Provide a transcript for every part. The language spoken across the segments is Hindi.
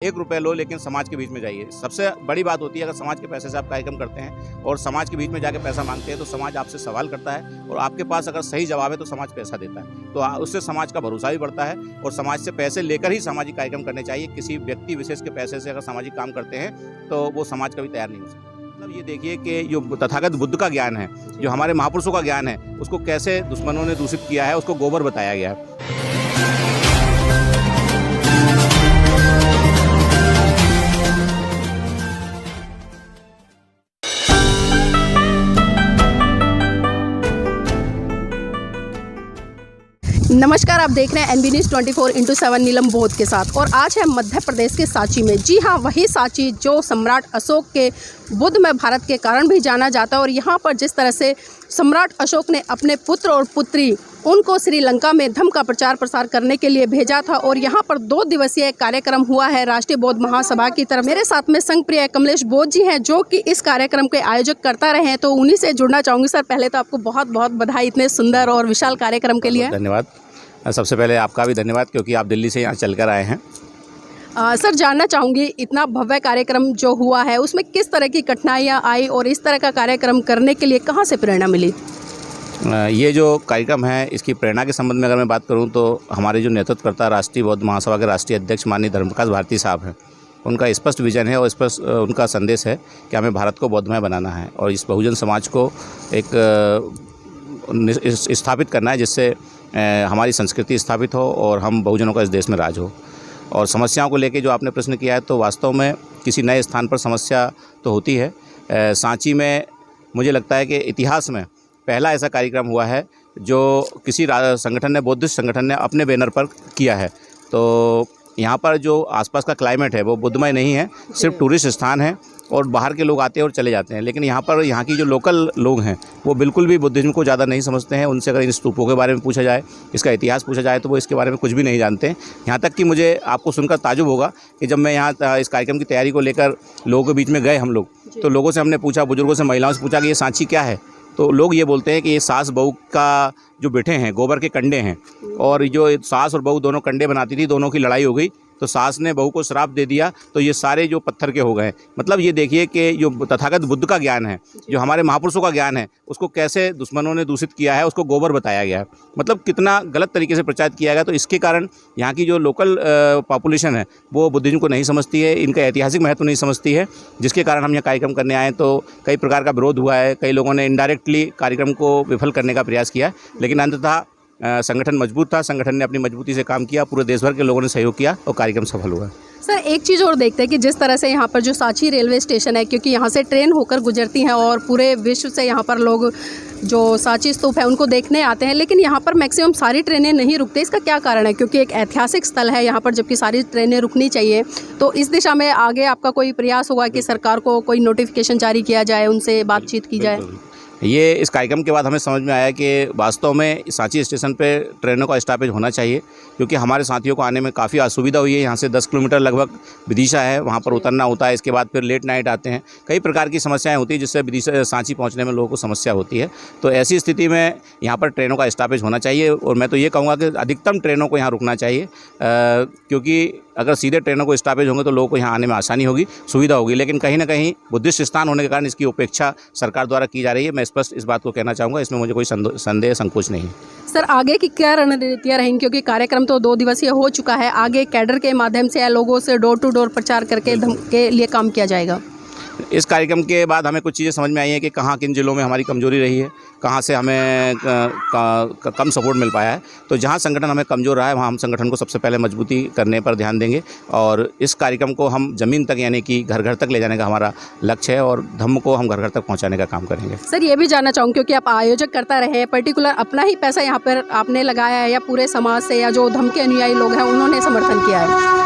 1 रुपया लो लेकिन समाज के बीच में जाइए। सबसे बड़ी बात होती है अगर समाज के पैसे से आप कार्यक्रम करते हैं और समाज के बीच में जाके पैसा मांगते हैं तो समाज आपसे सवाल करता है और आपके पास अगर सही जवाब है तो समाज पैसा देता है। तो उससे समाज का भरोसा भी बढ़ता है और समाज से पैसे लेकर ही सामाजिक कार्यक्रम करने चाहिए। किसी व्यक्ति विशेष के पैसे से अगर सामाजिक काम करते हैं तो वो समाज कभी तैयार नहीं हो सकता। मतलब ये देखिए कि जो तथागत बुद्ध का ज्ञान है, जो हमारे महापुरुषों का ज्ञान है, उसको कैसे दुश्मनों ने दूषित किया है, उसको गोबर बताया गया है। नमस्कार, आप देख रहे हैं एनबी न्यूज़ 24/7 नीलम बोध के साथ। और आज है मध्य प्रदेश के सांची में। जी हाँ, वही सांची जो सम्राट अशोक के बुद्धमय भारत के कारण भी जाना जाता है। और यहाँ पर जिस तरह से सम्राट अशोक ने अपने पुत्र और पुत्री उनको श्रीलंका में धम्म का प्रचार प्रसार करने के लिए भेजा था और यहाँ पर 2 दिवसीय कार्यक्रम हुआ है राष्ट्रीय बौद्ध महासभा की तरफ। मेरे साथ में संघ प्रिय कमलेश बोध जी हैं जो कि इस कार्यक्रम के आयोजक करता रहे हैं, तो उन्हीं से जुड़ना चाहूँगी। सर, पहले तो आपको बहुत बहुत बधाई इतने सुंदर और विशाल कार्यक्रम के लिए। धन्यवाद। सबसे पहले आपका भी धन्यवाद क्योंकि आप दिल्ली से यहाँ चलकर आए हैं। सर, जानना चाहूँगी इतना भव्य कार्यक्रम जो हुआ है उसमें किस तरह की कठिनाइयाँ आई और इस तरह का कार्यक्रम करने के लिए कहाँ से प्रेरणा मिली? ये जो कार्यक्रम है इसकी प्रेरणा के संबंध में अगर मैं बात करूं तो हमारे जो नेतृत्वकर्ता राष्ट्रीय बौद्ध महासभा के राष्ट्रीय अध्यक्ष माननीय धर्मप्रकाश भारती साहब हैं, उनका स्पष्ट विजन है और स्पष्ट उनका संदेश है कि हमें भारत को बौद्धमय बनाना है और इस बहुजन समाज को एक स्थापित करना है जिससे हमारी संस्कृति स्थापित हो और हम बहुजनों का इस देश में राज हो। और समस्याओं को लेके जो आपने प्रश्न किया है तो वास्तव में किसी नए स्थान पर समस्या तो होती है। सांची में मुझे लगता है कि इतिहास में पहला ऐसा कार्यक्रम हुआ है जो किसी संगठन ने, बौद्धिस्ट संगठन ने अपने बैनर पर किया है। तो यहाँ पर जो आसपास का क्लाइमेट है वो बुद्धमय नहीं है, सिर्फ टूरिस्ट स्थान है और बाहर के लोग आते हैं और चले जाते हैं। लेकिन यहाँ पर यहाँ की जो लोकल लोग हैं वो बिल्कुल भी बुद्धिज़्म को ज़्यादा नहीं समझते हैं। उनसे अगर इन स्तूपों के बारे में पूछा जाए, इसका इतिहास पूछा जाए तो वो इसके बारे में कुछ भी नहीं जानते हैं। यहाँ तक कि मुझे आपको सुनकर ताज्जुब होगा कि जब मैं यहाँ इस कार्यक्रम की तैयारी को लेकर लोगों के बीच में गए हम लोग, तो लोगों से हमने पूछा, बुजुर्गों से, महिलाओं से पूछा कि ये सांची क्या है। तो लोग ये बोलते हैं कि ये सास बहू का जो बेटे हैं, गोबर के कंडे हैं और जो सास और बहू दोनों कंडे बनाती थी, दोनों की लड़ाई हो गई तो सास ने बहू को श्राप दे दिया तो ये सारे जो पत्थर के हो गए। मतलब ये देखिए कि जो तथागत बुद्ध का ज्ञान है, जो हमारे महापुरुषों का ज्ञान है, उसको कैसे दुश्मनों ने दूषित किया है, उसको गोबर बताया गया है। मतलब कितना गलत तरीके से प्रचारित किया गया। तो इसके कारण यहाँ की जो लोकल पॉपुलेशन है वो बुद्धिज़्म को नहीं समझती है, इनका ऐतिहासिक महत्व नहीं समझती है, जिसके कारण हम यहाँ कार्यक्रम करने आए। तो कई प्रकार का विरोध हुआ है, कई लोगों ने इनडायरेक्टली कार्यक्रम को विफल करने का प्रयास किया, लेकिन अंततः संगठन मजबूत था, संगठन ने अपनी मजबूती से काम किया, पूरे देश भर के लोगों ने सहयोग किया और कार्यक्रम सफल हुआ। सर, एक चीज़ और देखते हैं कि जिस तरह से यहाँ पर जो सांची रेलवे स्टेशन है, क्योंकि यहाँ से ट्रेन होकर गुजरती हैं और पूरे विश्व से यहाँ पर लोग जो सांची स्तूप है उनको देखने आते हैं, लेकिन यहाँ पर मैक्सिमम सारी ट्रेनें नहीं रुकती। इसका क्या कारण है? क्योंकि एक ऐतिहासिक स्थल है यहाँ पर, जबकि सारी ट्रेनें रुकनी चाहिए। तो इस दिशा में आगे आपका कोई प्रयास होगा कि सरकार को कोई नोटिफिकेशन जारी किया जाए, उनसे बातचीत की जाए? ये इस कार्यक्रम के बाद हमें समझ में आया कि वास्तव में सांची स्टेशन पे ट्रेनों का स्टॉपेज होना चाहिए, क्योंकि हमारे साथियों को आने में काफ़ी असुविधा हुई है। यहाँ से 10 किलोमीटर लगभग विदिशा है, वहाँ पर उतरना होता है, इसके बाद फिर लेट नाइट आते हैं, कई प्रकार की समस्याएं होती हैं जिससे विदिशा सांची पहुँचने में लोगों को समस्या होती है। तो ऐसी स्थिति में यहाँ पर ट्रेनों का स्टॉपेज होना चाहिए और मैं तो ये कहूँगा कि अधिकतम ट्रेनों को यहाँ रुकना चाहिए, क्योंकि अगर सीधे ट्रेनों को स्टॉपेज होंगे तो लोगों को यहाँ आने में आसानी होगी, सुविधा होगी। लेकिन कहीं ना कहीं बुद्धिस्ट स्थान होने के कारण इसकी उपेक्षा सरकार द्वारा की जा रही है। मैं स्पष्ट इस बात को कहना चाहूँगा, इसमें मुझे कोई संदेह संकोच नहीं है। सर, आगे की क्या रणनीतियाँ रहेंगी? क्योंकि कार्यक्रम तो 2 दिवसीय हो चुका है, आगे कैडर के माध्यम से या लोगों से डोर टू डोर प्रचार करके धम्म के लिए काम किया जाएगा? इस कार्यक्रम के बाद हमें कुछ चीज़ें समझ में आई हैं कि कहाँ किन जिलों में हमारी कमजोरी रही है, कहाँ से हमें कम सपोर्ट मिल पाया है। तो जहाँ संगठन हमें कमज़ोर रहा है वहाँ हम संगठन को सबसे पहले मजबूती करने पर ध्यान देंगे और इस कार्यक्रम को हम ज़मीन तक, यानी कि घर घर तक ले जाने का हमारा लक्ष्य है और धम्म को हम घर घर तक पहुँचाने का काम करेंगे। सर, ये भी जानना चाहूँगी क्योंकि आप आयोजक करता रहे हैं, पर्टिकुलर अपना ही पैसा यहाँ पर आपने लगाया है या पूरे समाज से या जो धम्म के अनुयायी लोग हैं उन्होंने समर्थन किया है?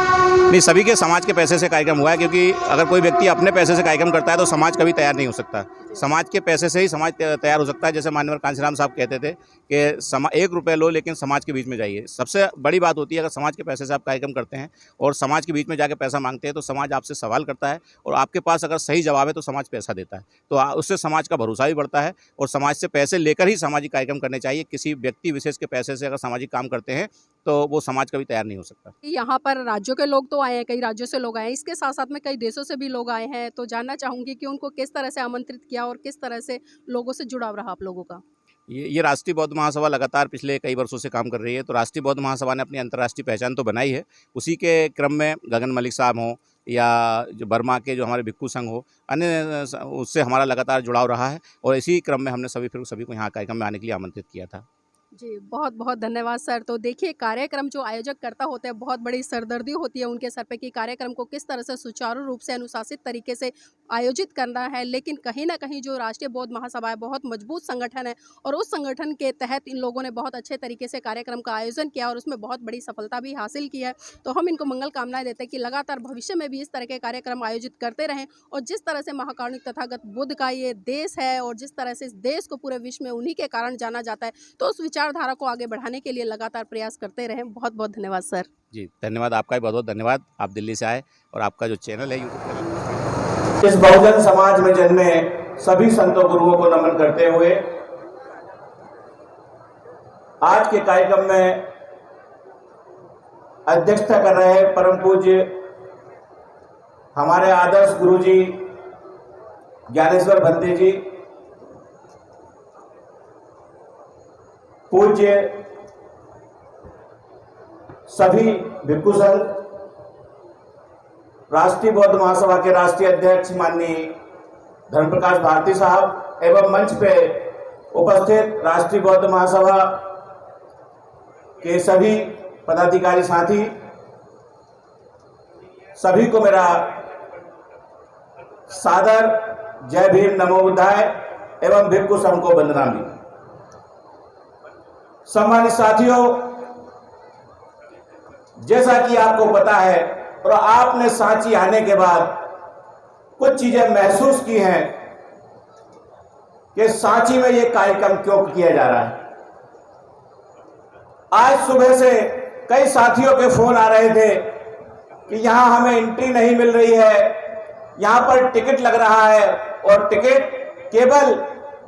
नहीं, सभी के समाज के पैसे से कार्यक्रम हुआ है, क्योंकि अगर कोई व्यक्ति अपने पैसे से कार्यक्रम करता है तो समाज कभी तैयार नहीं हो सकता। समाज के पैसे से ही समाज तैयार हो सकता है। जैसे माननीय कांशीराम साहब कहते थे कि 1 रुपया लो लेकिन समाज के बीच में जाइए। सबसे बड़ी बात होती है अगर समाज के पैसे से आप कार्यक्रम करते हैं और समाज के बीच में जाके पैसा मांगते हैं तो समाज आपसे सवाल करता है और आपके पास अगर सही जवाब है तो समाज पैसा देता है। तो उससे समाज का भरोसा भी बढ़ता है और समाज से पैसे लेकर ही सामाजिक कार्यक्रम करने चाहिए। किसी व्यक्ति विशेष के पैसे से अगर सामाजिक काम करते हैं तो वो समाज कभी तैयार नहीं हो सकता। यहाँ पर राज्यों के लोग तो आए हैं, कई राज्यों से लोग आए हैं, इसके साथ साथ में कई देशों से भी लोग आए हैं। तो जानना चाहूँगी कि उनको किस तरह से आमंत्रित किया और किस तरह से लोगों से जुड़ाव रहा आप लोगों का? ये राष्ट्रीय बौद्ध महासभा लगातार पिछले कई वर्षों से काम कर रही है। तो राष्ट्रीय बौद्ध महासभा ने अपनी अंतर्राष्ट्रीय पहचान तो बनाई है। उसी के क्रम में गगन मलिक साहब हों या जो बर्मा के जो हमारे भिक्खु संघ हो, अन्य उससे हमारा लगातार जुड़ाव रहा है और इसी क्रम में हमने सभी को यहाँ कार्यक्रम में आने के लिए आमंत्रित किया था। जी, बहुत बहुत धन्यवाद सर। तो देखिए, कार्यक्रम जो आयोजक करता होते हैं, बहुत बड़ी सरदर्दी होती है उनके सर पे कि कार्यक्रम को किस तरह से सुचारू रूप से अनुशासित तरीके से आयोजित करना है। लेकिन कहीं न कहीं जो राष्ट्रीय बौद्ध महासभा है, बहुत मजबूत संगठन है और उस संगठन के तहत इन लोगों ने बहुत अच्छे तरीके से कार्यक्रम का आयोजन किया और उसमें बहुत बड़ी सफलता भी हासिल की है। तो हम इनको मंगल कामनाएँ देते हैं कि लगातार भविष्य में भी इस तरह के कार्यक्रम आयोजित करते रहें और जिस तरह से महाकारुणिक तथागत बुद्ध का ये देश है और जिस तरह से इस देश को पूरे विश्व में उन्हीं के कारण जाना जाता है, तो उस विचारधारा को आगे बढ़ाने के लिए लगातार प्रयास करते रहें। बहुत बहुत धन्यवाद सर। जी, धन्यवाद आपका भी, बहुत बहुत धन्यवाद। आप दिल्ली से आए और आपका जो चैनल है यूट्यूब चैनल, इस बहुजन समाज में जन्मे सभी संतों गुरुओं को नमन करते हुए आज के कार्यक्रम में अध्यक्षता कर रहे परम पूज्य हमारे आदर्श गुरु जी ज्ञानेश्वर भंते जी, पूज्य सभी भिक्खु संघ, राष्ट्रीय बौद्ध महासभा के राष्ट्रीय अध्यक्ष माननीय धर्मप्रकाश भारती साहब एवं मंच पे उपस्थित राष्ट्रीय बौद्ध महासभा के सभी पदाधिकारी साथी, सभी को मेरा सादर जय भीम नमो बुद्धाय एवं भिक्खु संघ को वंदनामि। सम्मानित साथियों, जैसा कि आपको पता है और आपने सांची आने के बाद कुछ चीजें महसूस की हैं कि सांची में ये कार्यक्रम क्यों किया जा रहा है। आज सुबह से कई साथियों के फोन आ रहे थे कि यहां हमें एंट्री नहीं मिल रही है, यहां पर टिकट लग रहा है और टिकट केवल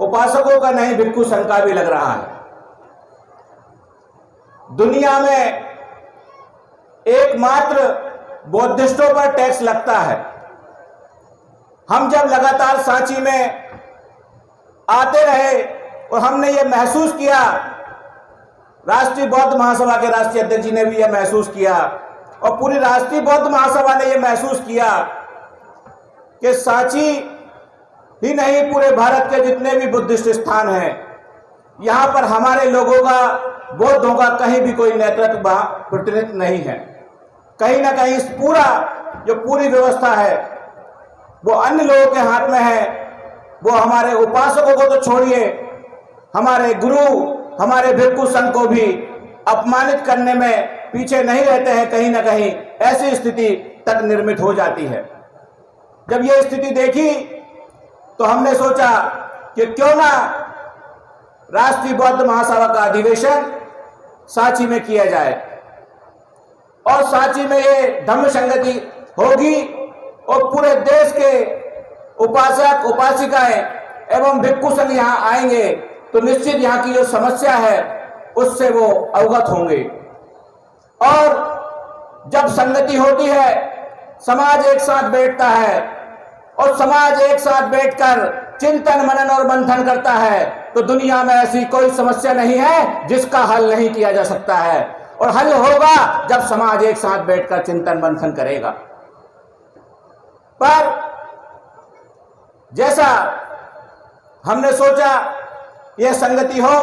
उपासकों का नहीं, भिक्खु संघ का भी लग रहा है। दुनिया में एकमात्र बौद्धिस्टों पर टैक्स लगता है। हम जब लगातार सांची में आते रहे और हमने ये महसूस किया, राष्ट्रीय बौद्ध महासभा के राष्ट्रीय अध्यक्ष जी ने भी यह महसूस किया और पूरी राष्ट्रीय बौद्ध महासभा ने यह महसूस किया कि सांची ही नहीं, पूरे भारत के जितने भी बुद्धिस्ट स्थान हैं, यहां पर हमारे लोगों का, बौद्धों का कहीं भी कोई नेतृत्व प्रतिनिधित्व नहीं है। कहीं ना कहीं इस पूरी व्यवस्था है वो अन्य लोगों के हाथ में है। वो हमारे उपासकों को तो छोड़िए, हमारे गुरु, हमारे भिक्खु संघ को भी अपमानित करने में पीछे नहीं रहते हैं। कहीं ना कहीं ऐसी स्थिति तक निर्मित हो जाती है। जब ये स्थिति देखी तो हमने सोचा कि क्यों ना राष्ट्रीय बौद्ध महासभा का अधिवेशन सांची में किया जाए और सांची में ये धम्म संगति होगी और पूरे देश के उपासक उपासिकाएं एवं भिक्खु संघ यहाँ आएंगे तो निश्चित यहाँ की जो समस्या है उससे वो अवगत होंगे। और जब संगति होती है, समाज एक साथ बैठता है और समाज एक साथ बैठकर चिंतन मनन और मंथन करता है तो दुनिया में ऐसी कोई समस्या नहीं है जिसका हल नहीं किया जा सकता है। और हल होगा जब समाज एक साथ बैठकर चिंतन मंथन करेगा। पर जैसा हमने सोचा यह संगति हो,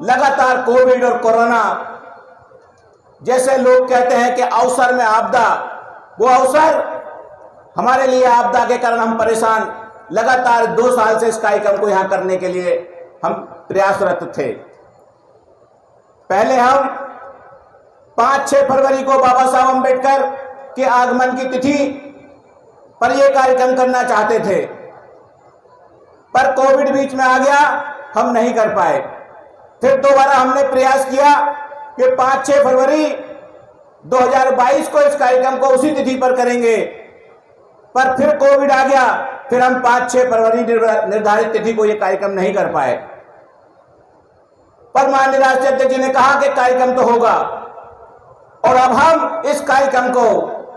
लगातार कोविड और कोरोना जैसे लोग कहते हैं कि अवसर में आपदा, वो अवसर हमारे लिए आपदा के कारण हम परेशान, लगातार 2 साल से इस कार्यक्रम को यहां करने के लिए हम प्रयासरत थे। पहले हम 5-6 फरवरी को बाबा साहब अम्बेडकर के आगमन की तिथि पर यह कार्यक्रम करना चाहते थे, पर कोविड बीच में आ गया, हम नहीं कर पाए। फिर दोबारा हमने प्रयास किया कि 5-6 फरवरी 2022 को इस कार्यक्रम को उसी तिथि पर करेंगे, पर फिर कोविड आ गया। फिर हम 5-6 फरवरी निर्धारित तिथि को यह कार्यक्रम नहीं कर पाए। पर माननीय राष्ट्रीय अध्यक्ष जी ने कहा कि कार्यक्रम तो होगा और अब हम इस कार्यक्रम को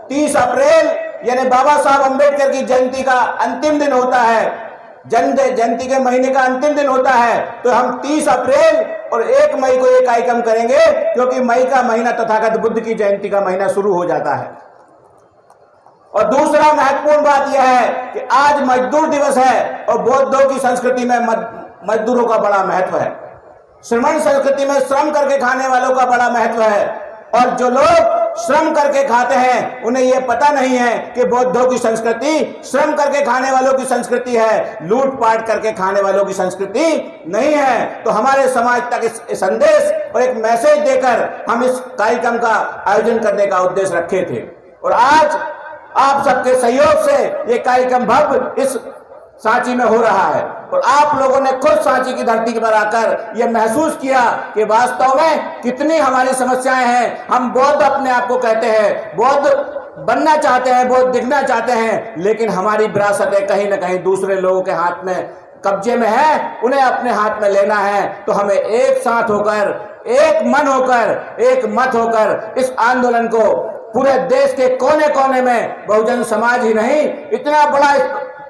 30 अप्रैल यानी बाबा साहब अंबेडकर की जयंती का अंतिम दिन होता है, जयंती के महीने का अंतिम दिन होता है, तो हम 30 अप्रैल और 1 मई को ये कार्यक्रम करेंगे, क्योंकि मई का महीना तथागत बुद्ध की जयंती का महीना शुरू हो जाता है। और दूसरा महत्वपूर्ण बात यह है कि आज मजदूर दिवस है और बौद्धों की संस्कृति में मजदूरों का बड़ा महत्व है। श्रमण संस्कृति में श्रम करके खाने वालों का बड़ा महत्व है, और जो लोग श्रम करके खाते हैं उन्हें यह पता नहीं है कि बौद्धों की संस्कृति श्रम करके खाने वालों की संस्कृति है, लूटपाट करके खाने वालों की संस्कृति नहीं है। तो हमारे समाज तक इस संदेश और एक मैसेज देकर हम इस कार्यक्रम का आयोजन करने का उद्देश्य रखे थे, और आज आप सबके सहयोग से ये कार्यक्रम भव्य इस सांची में हो रहा है। और आप लोगों ने खुद सांची की धरती पर आकर यह महसूस किया कि वास्तव में कितनी हमारी समस्याएं हैं। हम बौद्ध अपने आप को कहते हैं, बौद्ध बनना चाहते हैं, बौद्ध दिखना चाहते हैं, लेकिन हमारी विरासतें कहीं ना कहीं दूसरे लोगों के हाथ में कब्जे में है, उन्हें अपने हाथ में लेना है। तो हमें एक साथ होकर, एक मन होकर, एक मत होकर इस आंदोलन को पूरे देश के कोने कोने में, बहुजन समाज ही नहीं, इतना बड़ा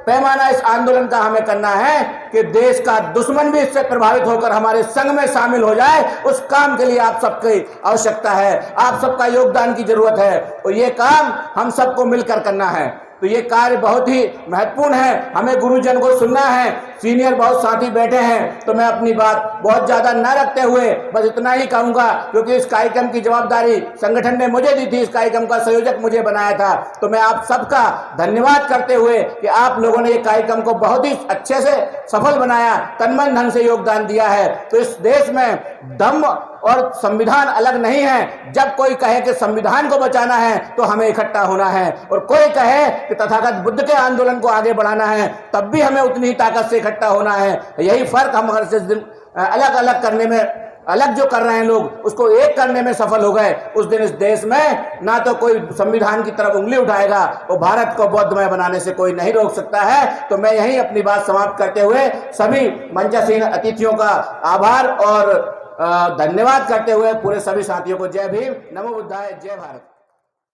पैमाना इस आंदोलन का हमें करना है कि देश का दुश्मन भी इससे प्रभावित होकर हमारे संग में शामिल हो जाए। उस काम के लिए आप सबकी आवश्यकता है, आप सबका योगदान की जरूरत है, और ये काम हम सबको मिलकर करना है। तो ये कार्य बहुत ही महत्वपूर्ण है, हमें गुरुजन को सुनना है। सीनियर बहुत साथी बैठे हैं, तो मैं अपनी बात बहुत ज़्यादा न रखते हुए बस इतना ही कहूँगा, क्योंकि इस कार्यक्रम की जवाबदारी संगठन ने मुझे दी थी, इस कार्यक्रम का संयोजक मुझे बनाया था। तो मैं आप सबका धन्यवाद करते हुए कि आप लोगों ने ये कार्यक्रम को बहुत ही अच्छे से सफल बनाया, तन मन धन से योगदान दिया है। तो इस देश में धर्म और संविधान अलग नहीं है। जब कोई कहे कि संविधान को बचाना है तो हमें इकट्ठा होना है, और कोई कहे कि तथागत बुद्ध के आंदोलन को आगे बढ़ाना है, तब भी हमें उतनी ही ताकत से इकट्ठा होना है। यही फर्क हम अगर जिस दिन अलग अलग करने में, अलग जो कर रहे हैं लोग, उसको एक करने में सफल हो गए, उस दिन इस देश में ना तो कोई संविधान की तरफ उंगली उठाएगा, और भारत को बौद्धमय बनाने से कोई नहीं रोक सकता है। तो मैं यही अपनी बात समाप्त करते हुए सभी मंचासीन अतिथियों का आभार और धन्यवाद करते हुए पूरे सभी साथियों को जय भीम, नमो बुद्धाय, जय भारत।